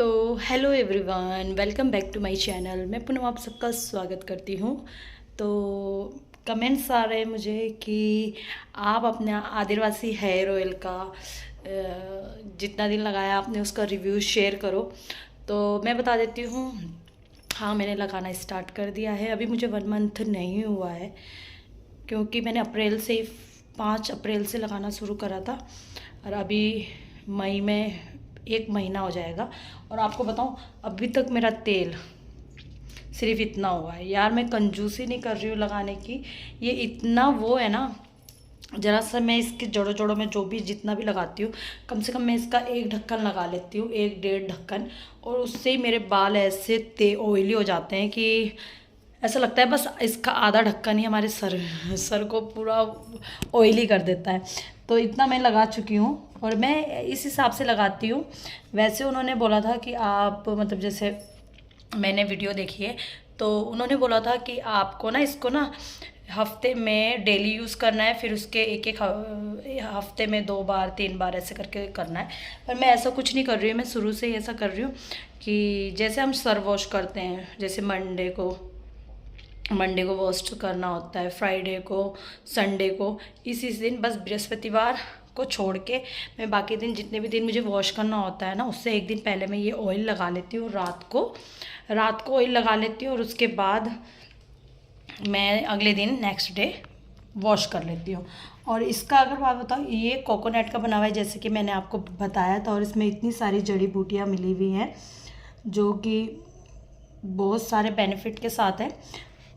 तो hello everyone, welcome back to my channel. मैं पुनः आप सबका स्वागत करती हूँ। तो कमेंट्स आ रहे हैं मुझे कि आप अपने आदिवासी हेयर ऑयल का जितना दिन लगाया आपने उसका रिव्यू शेयर करो। तो मैं बता देती हूँ, हाँ मैंने लगाना स्टार्ट कर दिया है। अभी मुझे 1 मंथ नहीं हुआ है क्योंकि मैंने अप्रैल से ही 5 अप्रैल से लगाना शुरू करा था और अभी मई में 1 महीना हो जाएगा। और आपको बताऊं, अभी तक मेरा तेल सिर्फ इतना हुआ है। यार मैं कंजूसी नहीं कर रही हूँ लगाने की, ये इतना वो है ना, ज़रा सा मैं इसके जोड़ों जोड़ों में जो भी जितना भी लगाती हूँ, कम से कम मैं इसका 1 ढक्कन लगा लेती हूँ, 1 डेढ़ ढक्कन। और उससे ही मेरे बाल ऐसे ऑयली हो जाते हैं कि ऐसा लगता है बस इसका आधा ढक्कन ही हमारे सर को पूरा ऑयली कर देता है। तो इतना मैं लगा चुकी हूँ और मैं इस हिसाब से लगाती हूँ। वैसे उन्होंने बोला था कि आप मतलब जैसे मैंने वीडियो देखी है तो उन्होंने बोला था कि आपको ना इसको ना हफ्ते में डेली यूज़ करना है, फिर उसके एक एक हफ्ते में 2 बार 3 बार ऐसे करके करना है। पर मैं ऐसा कुछ नहीं कर रही हूँ, मैं शुरू से ही ऐसा कर रही हूँ कि जैसे हम सर वॉश करते हैं, जैसे मंडे को वॉश करना होता है, फ्राइडे को, संडे को, इस दिन बस बृहस्पतिवार को छोड़ के मैं बाकी दिन जितने भी दिन मुझे वॉश करना होता है ना, उससे एक दिन पहले मैं ये ऑयल लगा लेती हूँ। रात को ऑयल लगा लेती हूँ और उसके बाद मैं अगले दिन नेक्स्ट डे वॉश कर लेती हूँ। और इसका अगर बात बताऊँ, ये कोकोनट का बना हुआ है जैसे कि मैंने आपको बताया था, और इसमें इतनी सारी जड़ी बूटियाँ मिली हुई हैं जो कि बहुत सारे बेनिफिट के साथ है।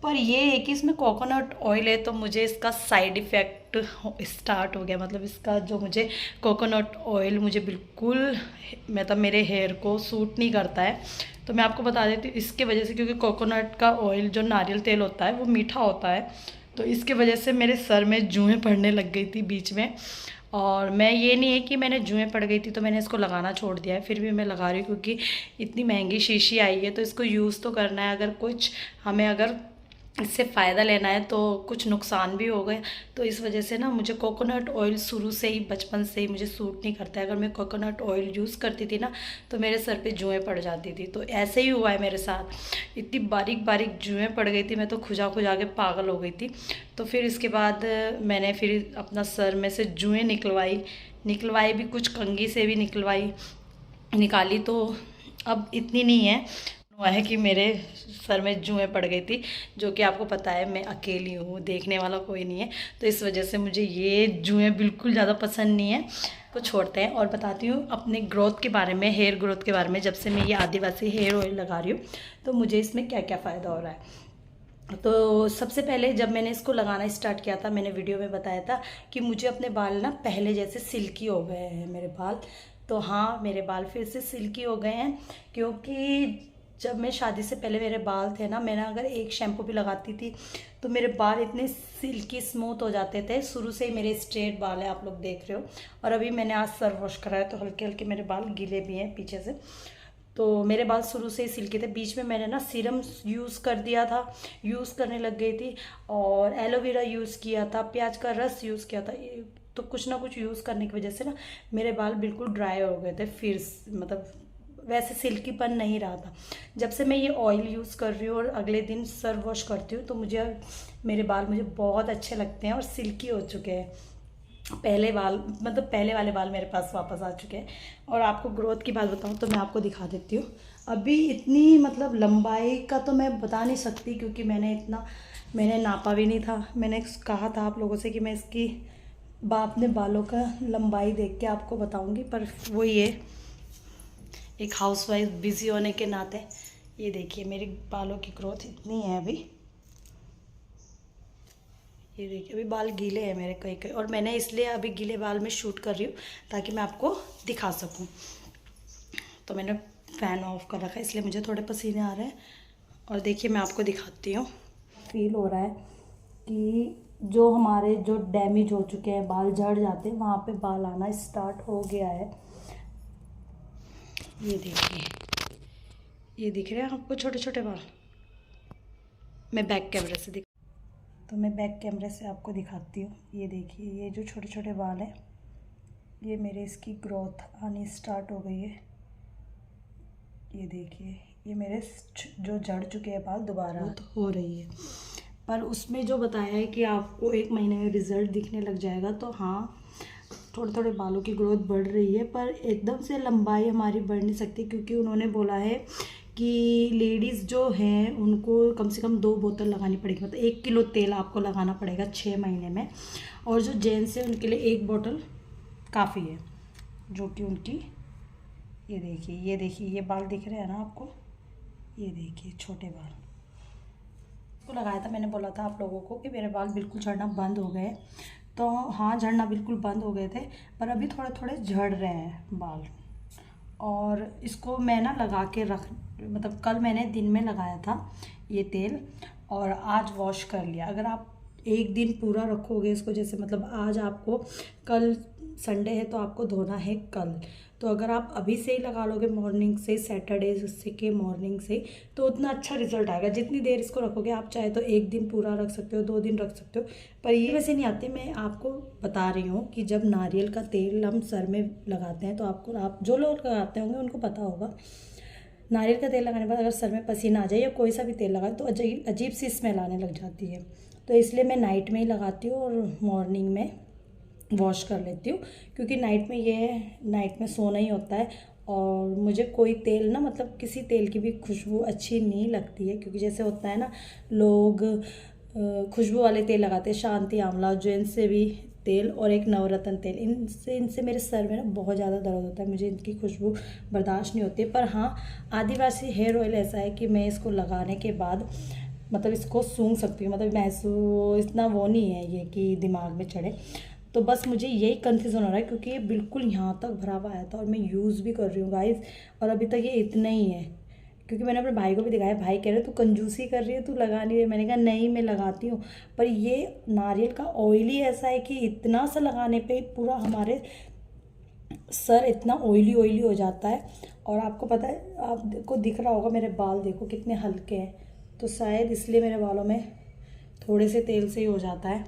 पर ये है कि इसमें कोकोनट ऑयल है तो मुझे इसका साइड इफ़ेक्ट स्टार्ट हो गया। मतलब इसका जो मुझे कोकोनट ऑयल मुझे बिल्कुल मतलब मेरे हेयर को सूट नहीं करता है। तो मैं आपको बता देती हूँ इसके वजह से, क्योंकि कोकोनट का ऑयल जो नारियल तेल होता है वो मीठा होता है, तो इसके वजह से मेरे सर में जुएँ पड़ने लग गई थी बीच में। और मैं, ये नहीं है कि मैंने जुएँ पड़ गई थी तो मैंने इसको लगाना छोड़ दिया है, फिर भी मैं लगा रही हूँ क्योंकि इतनी महंगी शीशी आई है तो इसको यूज़ तो करना है। अगर कुछ हमें अगर इससे फ़ायदा लेना है तो कुछ नुकसान भी हो गए। तो इस वजह से ना मुझे कोकोनट ऑयल शुरू से ही, बचपन से ही मुझे सूट नहीं करता है। अगर मैं कोकोनट ऑयल यूज़ करती थी ना तो मेरे सर पे जुएँ पड़ जाती थी। तो ऐसे ही हुआ है मेरे साथ, इतनी बारीक बारीक जुएँ पड़ गई थी, मैं तो खुजा खुजा के पागल हो गई थी। तो फिर इसके बाद मैंने फिर अपना सर में से जुएँ निकलवाई भी, कुछ कंघी से भी निकाली। तो अब इतनी नहीं है, हुआ है कि मेरे सर में जुएँ पड़ गई थी, जो कि आपको पता है मैं अकेली हूँ, देखने वाला कोई नहीं है। तो इस वजह से मुझे ये जुएँ बिल्कुल ज़्यादा पसंद नहीं है। को छोड़ते हैं और बताती हूँ अपने ग्रोथ के बारे में, हेयर ग्रोथ के बारे में। जब से मैं ये आदिवासी हेयर ऑयल लगा रही हूँ तो मुझे इसमें क्या क्या फ़ायदा हो रहा है। तो सबसे पहले जब मैंने इसको लगाना स्टार्ट किया था, मैंने वीडियो में बताया था कि मुझे अपने बाल ना पहले जैसे सिल्की हो गए हैं मेरे बाल। तो हाँ, मेरे बाल फिर से सिल्की हो गए हैं, क्योंकि जब मैं शादी से पहले मेरे बाल थे ना, मैंने अगर एक शैम्पू भी लगाती थी तो मेरे बाल इतने सिल्की स्मूथ हो जाते थे। शुरू से ही मेरे स्ट्रेट बाल है, आप लोग देख रहे हो। और अभी मैंने आज सर वॉश कराया तो हल्के हल्के मेरे बाल गीले भी हैं पीछे से। तो मेरे बाल शुरू से ही सिल्की थे। बीच में मैंने ना सीरम यूज़ कर दिया था, यूज़ करने लग गई थी, और एलोवेरा यूज़ किया था, प्याज का रस यूज़ किया था। तो कुछ ना कुछ यूज़ करने की वजह से ना मेरे बाल बिल्कुल ड्राई हो गए थे, फिर मतलब वैसे सिल्कीपन नहीं रहा था। जब से मैं ये ऑयल यूज़ कर रही हूँ और अगले दिन सर वॉश करती हूँ तो मुझे मेरे बाल मुझे बहुत अच्छे लगते हैं और सिल्की हो चुके हैं। पहले बाल मतलब पहले वाले बाल मेरे पास वापस आ चुके हैं। और आपको ग्रोथ की बात बताऊँ तो मैं आपको दिखा देती हूँ। अभी इतनी मतलब लंबाई का तो मैं बता नहीं सकती क्योंकि मैंने नापा भी नहीं था। मैंने कहा था आप लोगों से कि मैं इसकी अपने बालों का लंबाई देख के आपको बताऊंगी, पर वही है, एक हाउसवाइफ बिजी होने के नाते ये देखिए मेरे बालों की ग्रोथ इतनी है अभी। ये देखिए अभी बाल गीले हैं मेरे कई कई, और मैंने इसलिए अभी गीले बाल में शूट कर रही हूँ ताकि मैं आपको दिखा सकूँ। तो मैंने फ़ैन ऑफ कर रखा है इसलिए मुझे थोड़े पसीने आ रहे हैं। और देखिए मैं आपको दिखाती हूँ, फील हो रहा है कि जो हमारे जो डैमेज हो चुके हैं, बाल झड़ जाते हैं, वहाँ पे बाल आना स्टार्ट हो गया है। ये देखिए, ये दिख रहे हैं आपको छोटे छोटे बाल। मैं बैक कैमरे से तो मैं बैक कैमरे से आपको दिखाती हूँ। ये देखिए, ये जो छोटे छोटे बाल हैं, ये मेरे इसकी ग्रोथ आनी स्टार्ट हो गई है। ये देखिए, ये मेरे जो झड़ चुके हैं बाल दोबारा तो हो रही है। पर उसमें जो बताया है कि आपको 1 महीने में रिज़ल्ट दिखने लग जाएगा, तो हाँ थोड़े थोड़े बालों की ग्रोथ बढ़ रही है, पर एकदम से लंबाई हमारी बढ़ नहीं सकती, क्योंकि उन्होंने बोला है कि लेडीज़ जो हैं उनको कम से कम 2 बोतल लगानी पड़ेगी, मतलब 1 किलो तेल आपको लगाना पड़ेगा 6 महीने में। और जो जेंट्स है उनके लिए 1 बोतल काफ़ी है, जो कि उनकी ये देखिए ये बाल दिख रहे हैं ना आपको, ये देखिए छोटे बाल को लगाया था। मैंने बोला था आप लोगों को कि मेरे बाल बिल्कुल झड़ना बंद हो गए, तो हाँ झड़ना बिल्कुल बंद हो गए थे, पर अभी थोड़े थोड़े झड़ रहे हैं बाल। और इसको मैं ना लगा के मतलब कल मैंने दिन में लगाया था ये तेल, और आज वॉश कर लिया। अगर आप 1 दिन पूरा रखोगे इसको, जैसे मतलब आज आपको, कल संडे है तो आपको धोना है कल, तो अगर आप अभी से ही लगा लोगे मॉर्निंग से, सैटरडे से के मॉर्निंग से, तो उतना अच्छा रिजल्ट आएगा। जितनी देर इसको रखोगे आप, चाहे तो 1 दिन पूरा रख सकते हो, 2 दिन रख सकते हो, पर ये वैसे नहीं आते। मैं आपको बता रही हूँ कि जब नारियल का तेल हम सर में लगाते हैं, तो आपको, आप जो लोग लगाते होंगे उनको पता होगा, नारियल का तेल लगाने के बाद अगर सर में पसीना आ जाए या कोई सा भी तेल लगाए तो अजीब सी स्मेल आने लग जाती है। तो इसलिए मैं नाइट में ही लगाती हूँ और मॉर्निंग में वॉश कर लेती हूँ, क्योंकि नाइट में सोना ही होता है। और मुझे कोई तेल ना, मतलब किसी तेल की भी खुशबू अच्छी नहीं लगती है, क्योंकि जैसे होता है ना, लोग खुशबू वाले तेल लगाते हैं, शांति आंवला, जैन से भी तेल, और एक नवरत्न तेल, इनसे मेरे सर में ना बहुत ज़्यादा दर्द होता है, मुझे इनकी खुशबू बर्दाश्त नहीं होती है। पर हाँ, आदिवासी हेयर ऑयल ऐसा है कि मैं इसको लगाने के बाद मतलब इसको सूंघ सकती हूँ, मतलब महसूस इतना वो नहीं है ये कि दिमाग में चढ़े। तो बस मुझे यही कन्फ्यूज़न हो रहा है, क्योंकि ये बिल्कुल यहाँ तक भरा हुआ आया था और मैं यूज़ भी कर रही हूँ गाइस, और अभी तक ये इतना ही है। क्योंकि मैंने अपने भाई को भी दिखाया, भाई कह रहे तू कंजूसी कर रही है, तू लगा नहीं रही। मैंने कहा नहीं, मैं लगाती हूँ, पर ये नारियल का ऑयल ही ऐसा है कि इतना सा लगाने पे पूरा हमारे सर इतना ऑयली हो जाता है। और आपको पता है, आपको दिख रहा होगा मेरे बाल देखो कितने हल्के हैं, तो शायद इसलिए मेरे बालों में थोड़े से तेल से ही हो जाता है,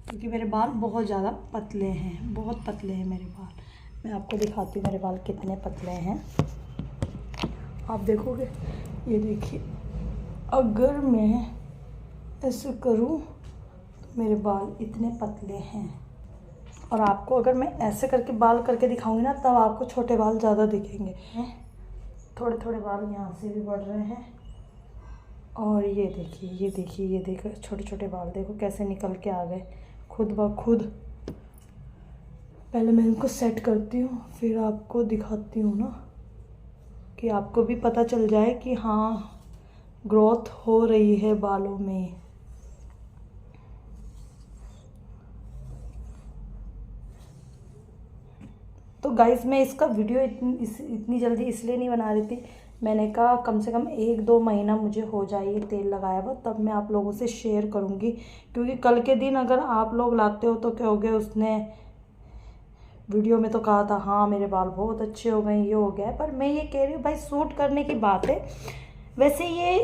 क्योंकि मेरे बाल बहुत ज़्यादा पतले हैं, बहुत पतले हैं मेरे बाल। मैं आपको दिखाती हूँ मेरे बाल कितने पतले हैं, आप देखोगे। ये देखिए, अगर मैं ऐसे करूँ तो मेरे बाल इतने पतले हैं, और आपको अगर मैं ऐसे करके बाल करके दिखाऊंगी ना, तब आपको छोटे बाल ज़्यादा दिखेंगे। थोड़े थोड़े बाल यहाँ से भी बढ़ रहे हैं, और ये देखिए छोटे छोटे बाल देखो कैसे निकल के आ गए खुद ब खुद। पहले मैं इनको सेट करती हूँ, फिर आपको दिखाती हूँ ना, कि आपको भी पता चल जाए कि हाँ ग्रोथ हो रही है बालों में। तो गाइस, मैं इसका वीडियो इतनी जल्दी इसलिए नहीं बना रही थी, मैंने कहा कम से कम 1-2 महीना मुझे हो जाए ये तेल लगाया हुआ, तब मैं आप लोगों से शेयर करूँगी। क्योंकि कल के दिन अगर आप लोग लाते हो तो कहोगे उसने वीडियो में तो कहा था हाँ मेरे बाल बहुत अच्छे हो गए, ये हो गया है। पर मैं ये कह रही हूँ भाई, सूट करने की बात है। वैसे ये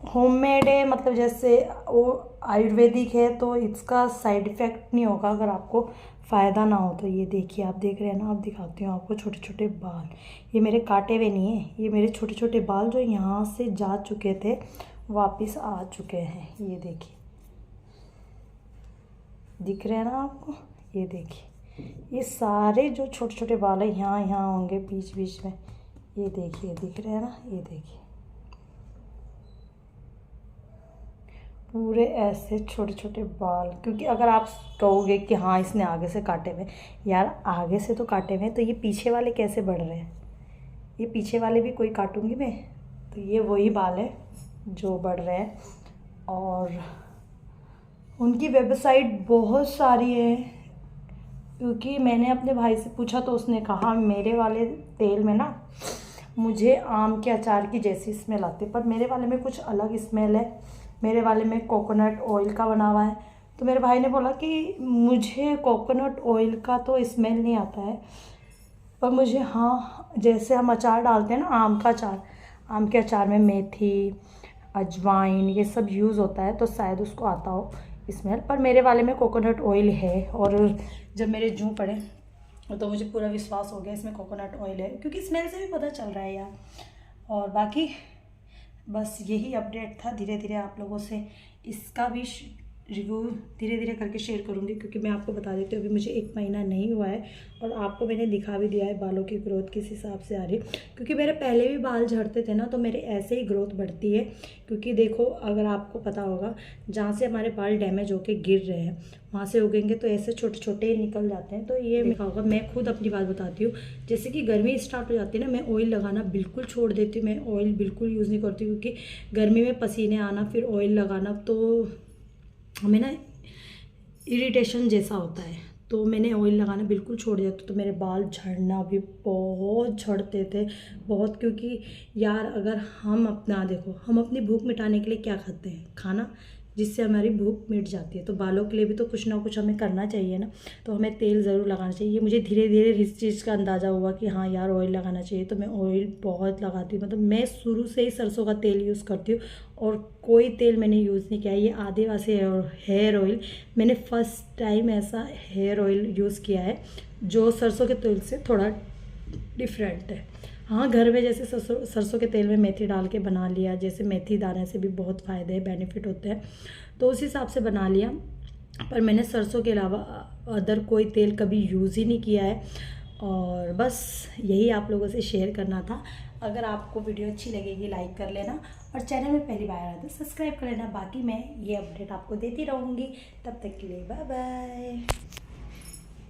होममेड है, मतलब जैसे वो आयुर्वेदिक है, तो इसका साइड इफ़ेक्ट नहीं होगा अगर आपको फ़ायदा ना हो तो। ये देखिए, आप देख रहे हैं ना, आप दिखाती हूँ आपको छोटे छोटे बाल। ये मेरे काटे हुए नहीं है, ये मेरे छोटे छोटे बाल जो यहाँ से जा चुके थे वापस आ चुके हैं। ये देखिए, दिख रहे हैं ना आपको, ये देखिए, ये सारे जो छोटे छोटे बाल है यहाँ होंगे बीच बीच में, ये देखिए, दिख रहे हैं ना, ये देखिए पूरे ऐसे छोटे छोटे बाल। क्योंकि अगर आप कहोगे कि हाँ इसने आगे से काटे हुए, यार आगे से तो काटे हुए, तो ये पीछे वाले कैसे बढ़ रहे हैं? ये पीछे वाले भी कोई काटूंगी मैं, तो ये वही बाल है जो बढ़ रहे हैं। और उनकी वेबसाइट बहुत सारी है, क्योंकि मैंने अपने भाई से पूछा तो उसने कहा मेरे वाले तेल में ना मुझे आम के अचार की जैसी स्मेल आती है, पर मेरे वाले में कुछ अलग स्मेल है। मेरे वाले में कोकोनट ऑयल का बना हुआ है। तो मेरे भाई ने बोला कि मुझे कोकोनट ऑयल का तो स्मेल नहीं आता है, पर मुझे हाँ, जैसे हम अचार डालते हैं ना, आम का अचार, आम के अचार में मेथी, अजवाइन, ये सब यूज़ होता है, तो शायद उसको आता हो स्मेल। पर मेरे वाले में कोकोनट ऑयल है। और जब मेरे जूं पड़े तो मुझे पूरा विश्वास हो गया इसमें कोकोनट ऑयल है, क्योंकि स्मेल से भी पता चल रहा है यार। और बाकी बस यही अपडेट था। धीरे धीरे आप लोगों से इसका भी रिव्यू धीरे धीरे करके शेयर करूँगी, क्योंकि मैं आपको बता देती हूँ अभी मुझे 1 महीना नहीं हुआ है और आपको मैंने दिखा भी दिया है बालों की ग्रोथ किस हिसाब से आ रही है। क्योंकि मेरे पहले भी बाल झड़ते थे ना, तो मेरे ऐसे ही ग्रोथ बढ़ती है। क्योंकि देखो, अगर आपको पता होगा, जहाँ से हमारे बाल डैमेज होके गिर रहे हैं वहाँ से उगेंगे तो ऐसे छोटे छोटे ही निकल जाते हैं। तो ये देखा होगा, मैं खुद अपनी बात बताती हूँ। जैसे कि गर्मी स्टार्ट हो जाती है ना, मैं ऑयल लगाना बिल्कुल छोड़ देती हूँ। मैं ऑयल बिल्कुल यूज़ नहीं करती, क्योंकि गर्मी में पसीने आना फिर ऑयल लगाना तो हमें ना इरिटेशन जैसा होता है। तो मैंने ऑयल लगाना बिल्कुल छोड़ दिया। तो मेरे बाल झड़ना भी बहुत झड़ते थे, बहुत। क्योंकि यार, अगर हम अपना देखो, हम अपनी भूख मिटाने के लिए क्या खाते हैं? खाना, जिससे हमारी भूख मिट जाती है। तो बालों के लिए भी तो कुछ ना कुछ हमें करना चाहिए ना। तो हमें तेल ज़रूर लगाना चाहिए। ये मुझे धीरे धीरे इस चीज़ का अंदाज़ा हुआ कि हाँ यार, ऑयल लगाना चाहिए। तो मैं ऑयल बहुत लगाती हूँ। मतलब मैं शुरू से ही सरसों का तेल यूज़ करती हूँ और कोई तेल मैंने यूज़ नहीं किया। ये आदिवासी हेयर ऑयल, मैंने फ़र्स्ट टाइम ऐसा हेयर ऑयल यूज़ किया है जो सरसों के तेल से थोड़ा डिफरेंट है। हाँ, घर में जैसे सरसों के तेल में मेथी डाल के बना लिया, जैसे मेथी दाने से भी बहुत फ़ायदे हैं, बेनिफिट होते हैं, तो उस हिसाब से बना लिया। पर मैंने सरसों के अलावा अदर कोई तेल कभी यूज़ ही नहीं किया है। और बस यही आप लोगों से शेयर करना था। अगर आपको वीडियो अच्छी लगेगी लाइक कर लेना, और चैनल में पहली बार आया तो सब्सक्राइब कर लेना। बाकी मैं ये अपडेट आपको देती रहूँगी। तब तक के लिए बाय बाय।